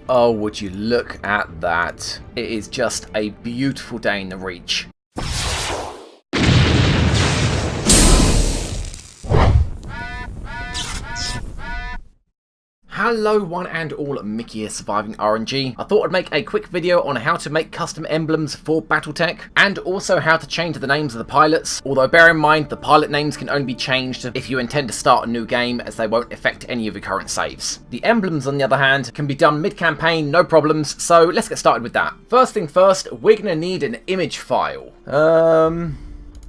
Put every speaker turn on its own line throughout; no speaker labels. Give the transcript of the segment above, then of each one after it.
Oh, would you look at that? It is just a beautiful day in the Reach. Hello one and all, Mickey here, Surviving RNG. I thought I'd make a quick video on how to make custom emblems for BattleTech, and also how to change the names of the pilots, although bear in mind the pilot names can only be changed if you intend to start a new game, as they won't affect any of your current saves. The emblems, on the other hand, can be done mid-campaign, no problems, so let's get started with that. First thing first, we're going to need an image file.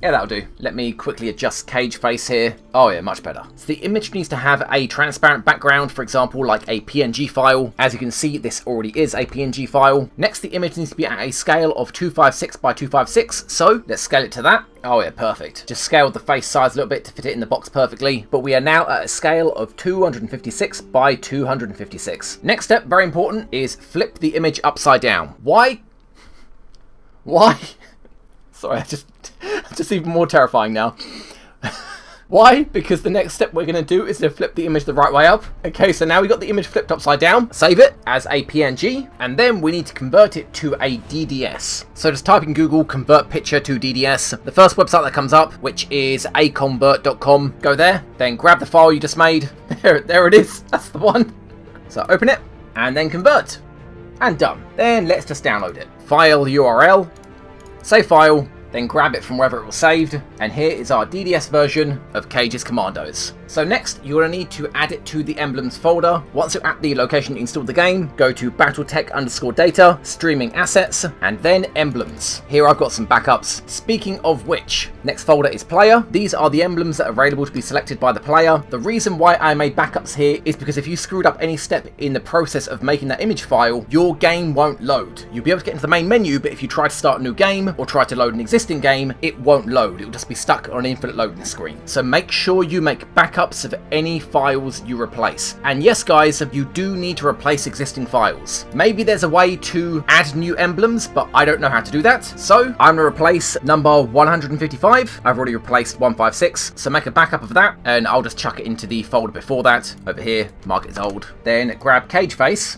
Yeah, that'll do. Let me quickly adjust cage face here. Oh yeah, much better. So the image needs to have a transparent background, for example, like a PNG file. As you can see, this already is a PNG file. Next, the image needs to be at a scale of 256 by 256. So let's scale it to that. Oh yeah, perfect. Just scaled the face size a little bit to fit it in the box perfectly. But we are now at a scale of 256 by 256. Next step, very important, is flip the image upside down. Why? Sorry, just even more terrifying now. Why? Because the next step we're going to do is to flip the image the right way up. Okay, so now we've got the image flipped upside down. Save it as a PNG, and then we need to convert it to a DDS. So just type in Google, convert picture to DDS. The first website that comes up, which is aconvert.com. Go there, then grab the file you just made. There it is. That's the one. So open it, and then convert. And done. Then let's just download it. File URL, save file, then grab it from wherever it was saved, and here is our DDS version of Cage's Commandos. So next, you're going to need to add it to the Emblems folder. Once you're at the location you installed the game, go to BattleTech_data, Streaming Assets, and then Emblems. Here I've got some backups. Speaking of which, next folder is Player. These are the emblems that are available to be selected by the player. The reason why I made backups here is because if you screwed up any step in the process of making that image file, your game won't load. You'll be able to get into the main menu, but if you try to start a new game, or try to load an existing game, it won't load. It'll just be stuck on an infinite loading screen. So make sure you make backups of any files you replace. And yes guys, you do need to replace existing files. Maybe there's a way to add new emblems, but I don't know how to do that. So I'm going to replace number 155. I've already replaced 156. So make a backup of that, and I'll just chuck it into the folder before that, over here, mark it as old. Then grab Cage Face,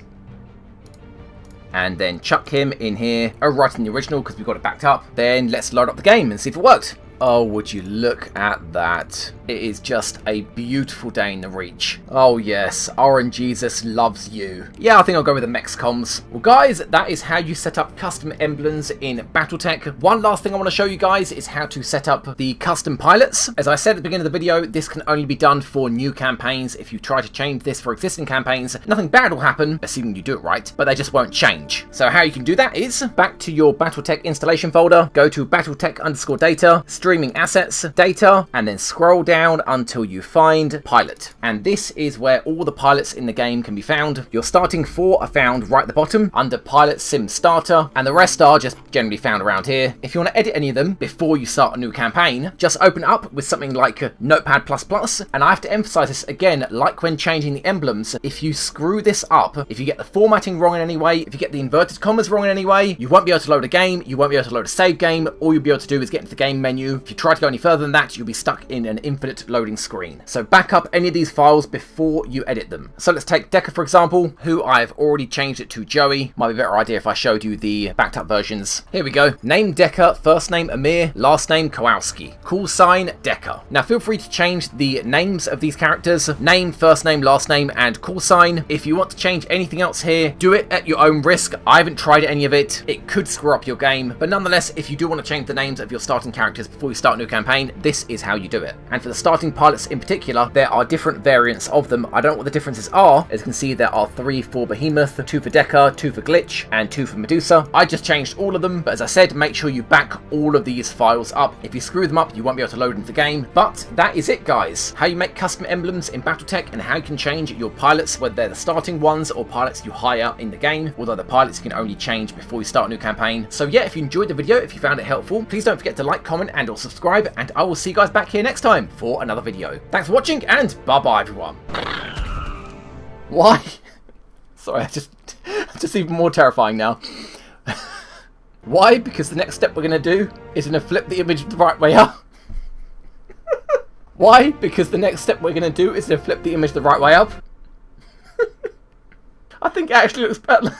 and then chuck him in here, right in the original because we've got it backed up. Then let's load up the game and see if it worked. Oh, would you look at that. It is just a beautiful day in the Reach. Oh yes, RNGesus loves you. Yeah, I think I'll go with the Mexcoms. Well guys, that is how you set up custom emblems in BattleTech. One last thing I want to show you guys is how to set up the custom pilots. As I said at the beginning of the video, this can only be done for new campaigns. If you try to change this for existing campaigns, nothing bad will happen, assuming you do it right, but they just won't change. So how you can do that is, back to your BattleTech installation folder, go to BattleTech_data, Streaming Assets, Data, and then scroll down until you find Pilot. And this is where all the pilots in the game can be found. Your starting 4 are found right at the bottom under Pilot Sim Starter, and the rest are just generally found around here. If you want to edit any of them before you start a new campaign, just open it up with something like Notepad++, and I have to emphasize this again, like when changing the emblems, if you screw this up, if you get the formatting wrong in any way, if you get the inverted commas wrong in any way, you won't be able to load a game, you won't be able to load a save game. All you'll be able to do is get into the game menu. If you try to go any further than that, you'll be stuck in an infinite loading screen. So back up any of these files before you edit them. So let's take Decker for example, who I've already changed it to Joey. Might be a better idea if I showed you the backed up versions. Here we go. Name Decker, first name Amir, last name Kowalski. Call sign Decker. Now feel free to change the names of these characters. Name, first name, last name, and call sign. If you want to change anything else here, do it at your own risk. I haven't tried any of it. It could screw up your game, but nonetheless, if you do want to change the names of your starting characters before you start a new campaign, this is how you do it. And for the starting pilots in particular, there are different variants of them. I don't know what the differences are. As you can see, there are 3 for Behemoth, 2 for Decker, 2 for Glitch, and 2 for Medusa. I just changed all of them, but as I said, make sure you back all of these files up. If you screw them up, you won't be able to load into the game. But that is it, guys. How you make custom emblems in BattleTech, and how you can change your pilots, whether they're the starting ones or pilots you hire in the game, although the pilots you can only change before you start a new campaign. So yeah, if you enjoyed the video, if you found it helpful, please don't forget to like, comment, and or subscribe, and I will see you guys back here next time for another video. Thanks for watching, and bye-bye, everyone. Why? Sorry, just even more terrifying now. Why? Because the next step we're going to do is going to flip the image the right way up. Why? Because the next step we're going to do is to flip the image the right way up. I think it actually looks better.